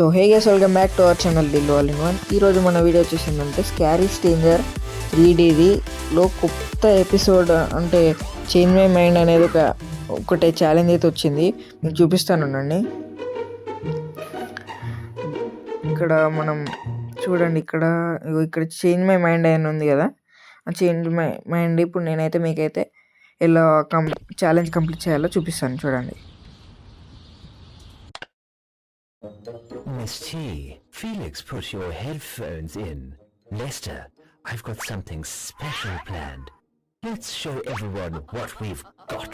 So hey guys, welcome back to our channel Dil all in one. ఈరోజు మన video వచ్చేసిందంటే scary stranger 3Dలో కొత్త ఎపిసోడ్ అంటే చేంజ్ మై మైండ్ అనేది ఒకటే ఛాలెంజ్ అయితే వచ్చింది. మీకు చూపిస్తానుండండి. ఇక్కడ మనం చూడండి, ఇక్కడ చేంజ్ మై మైండ్ అని ఉంది కదా. ఆ చేంజ్ మై మైండ్ ఇప్పుడు నేనైతే మీకైతే ఎలా ఛాలెంజ్ కంప్లీట్ చేయాలో చూపిస్తాను, చూడండి. Miss T, Felix, put your headphones in. Lester, I've got something special planned. Let's show everyone what we've got.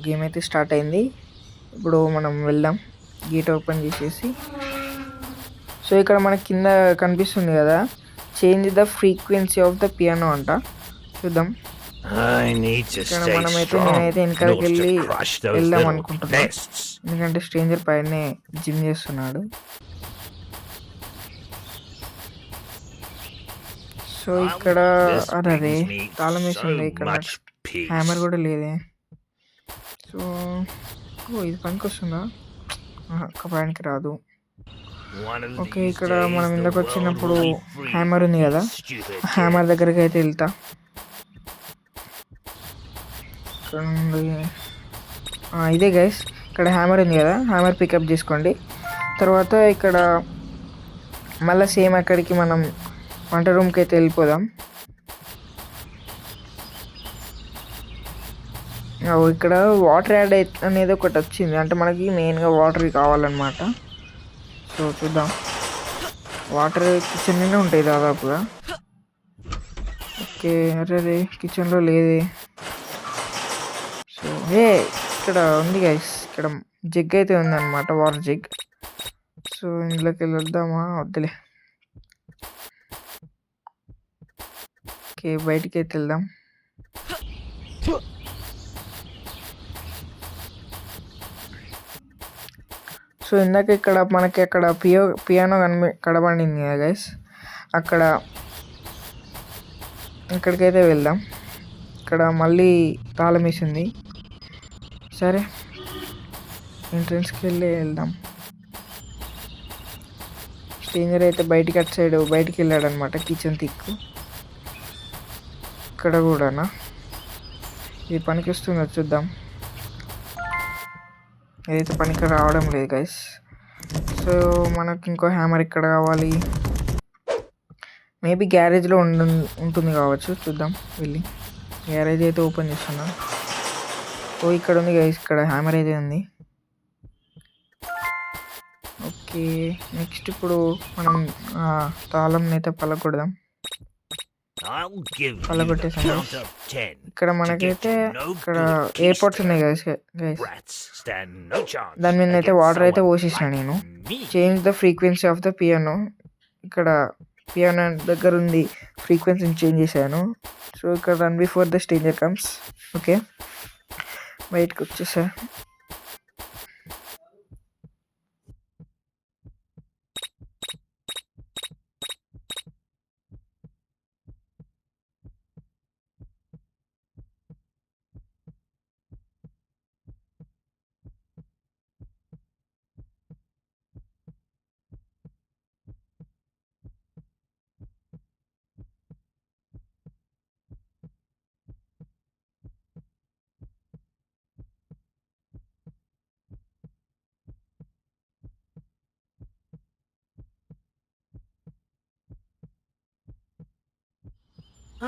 Game అయితే స్టార్ట్ అయింది. ఇప్పుడు మనం వెళ్దాం. గేట్ ఓపెన్ చేసేసి, సో ఇక్కడ మనకి కింద కనిపిస్తుంది కదా, change the frequency of the piano అంట. చూద్దాం. ఇక్కడ నేనైతే వెనకాలకి వెళ్దాం అనుకుంటున్నా, ఎందుకంటే స్ట్రేంజర్ పైనే జిమ్ చేస్తున్నాడు. సో ఇక్కడ అరే తాళం వేసింది, ఇక్కడ హ్యామర్ కూడా లేదే. సో ఇది పనికి వస్తుందా? పనికి రాదు. ఓకే, ఇక్కడ మనం ఇందాక వచ్చినప్పుడు హ్యామర్ ఉంది కదా, హ్యామర్ దగ్గరికి అయితే వెళ్తా. ఇక్కడ నుండి ఇదే గైస్, ఇక్కడ హ్యామర్ ఉంది కదా, హ్యామర్ పికప్ చేసుకోండి. తర్వాత ఇక్కడ మళ్ళీ సేమ్ అక్కడికి మనం వంట రూమ్కి అయితే వెళ్ళిపోదాం. ఇక్కడ వాటర్ యాడ్ అనేది ఒకటి వచ్చింది, అంటే మనకి మెయిన్గా వాటర్ కావాలన్నమాట. సో చూద్దాం. వాటర్ కిచెన్లోనే ఉంటాయి దాదాపుగా. ఓకే, అరే కిచెన్లో లేదే. సో ఇక్కడ ఉంది గైస్, ఇక్కడ జగ్ అయితే ఉందన్నమాట, వాటర్ జగ్. సో ఇందులోకి వెళ్దామా? వద్దులే. ఓకే, బయటికి అయితే వెళ్దాం. సో ఇందాక ఇక్కడ మనకి అక్కడ పియానో కనబడింది కదా గైస్, ఇక్కడికైతే వెళ్దాం. ఇక్కడ మళ్ళీ తాళం వేసింది. సరే, ఎంట్రన్స్కి వెళ్దాం. స్ట్రేంజర్ అయితే బయటికి అటు సైడ్ బయటికి వెళ్ళాడు అనమాట, కిచెన్ తిక్కు. ఇక్కడ కూడానా? ఇది పనికి వస్తుందో చూద్దాం. ఏదైతే పనికి రావడం లేదు గైస్. సో మనకి ఇంకో హ్యామర్ ఇక్కడ కావాలి. మేబీ గ్యారేజ్లో ఉంటుంది కావచ్చు, చూద్దాం. వెళ్ళి గ్యారేజ్ అయితే ఓపెన్ చేస్తున్నా. ఓ ఇక్కడ ఉంది గైస్, ఇక్కడ హ్యామర్ అయితే ఉంది. ఓకే, నెక్స్ట్ ఇప్పుడు మనం తాళం అయితే పలకొడదాం. పలగొట్టేసాం. ఇక్కడ మనకైతే ఇక్కడ ఎయిర్పోర్ట్స్ ఉన్నాయి గైస్. దాని మీద అయితే వాటర్ అయితే పోసేసిన నేను. Change the frequency of the piano, ఇక్కడ పియానో దగ్గర ఉంది, ఫ్రీక్వెన్సీని చేంజ్ చేశాను. సో ఇక్కడ run before the stranger comes. Okay, బయటకు వచ్చేసా.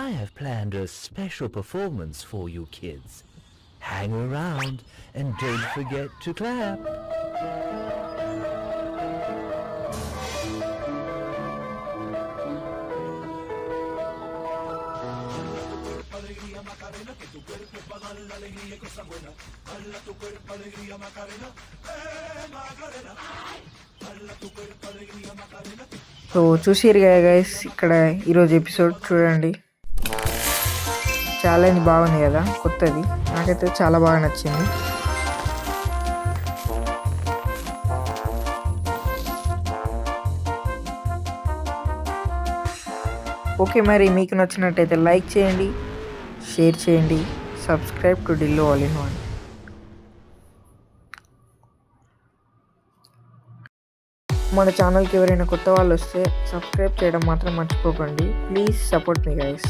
I have planned a special performance for you kids. Hang around and don't forget to clap. So చూసిరు కదా గైస్, ఇక్కడ ఈరోజు ఎపిసోడ్ చూడండి. ఛాలెంజ్ బాగుంది కదా, కొత్తది. నాకైతే చాలా బాగా నచ్చింది. ఓకే, మరి మీకు నచ్చినట్టయితే లైక్ చేయండి, షేర్ చేయండి, సబ్స్క్రైబ్ టు డిల్లో ఆల్ ఇన్ వన్. మన ఛానల్కి ఎవరైనా కొత్త వాళ్ళు వస్తే సబ్స్క్రైబ్ చేయడం మాత్రం మర్చిపోకండి. Please support me guys.